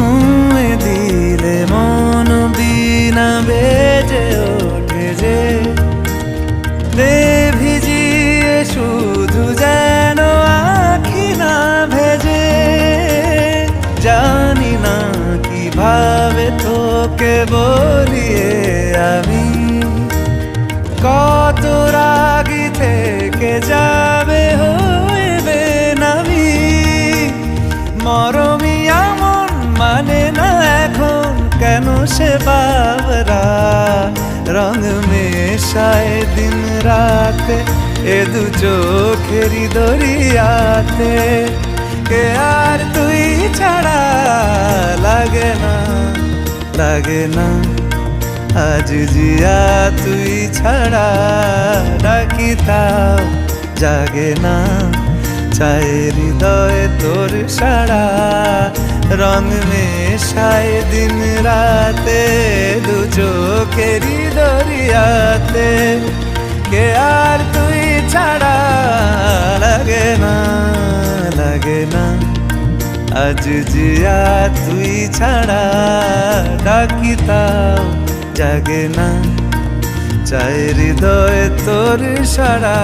ছুঁয়ে দিলে মন বিনা বেজে ওঠে যে দে ভিজিয়ে শুধু যেন আখি না ভেজে। জানি না কিভাবে তোকে বলিয়ে আমি কত রাগি থেকে যাবে হইবে নামি। মরমি এমন মানে না এখন কেন সে বাবরা রং মেশায় দিন রাতে এ দু চোখেরই দরিয়াতে। কে আর তুই ছাড়া লাগে না লাগে না আজ জিয়া তুই ছাড়া ডাকি তাও জাগে না। চায় হৃদয় তোর সারা রং মেশায় দিন রাতে দু চোখেরই দরিয়াতে। কে আর তুই ছাড়া লাগে না লাগে না আজ জিয়া তুই ছাড়া ডাকি তাও জাগে না। চায় হৃদয় তোর সারা।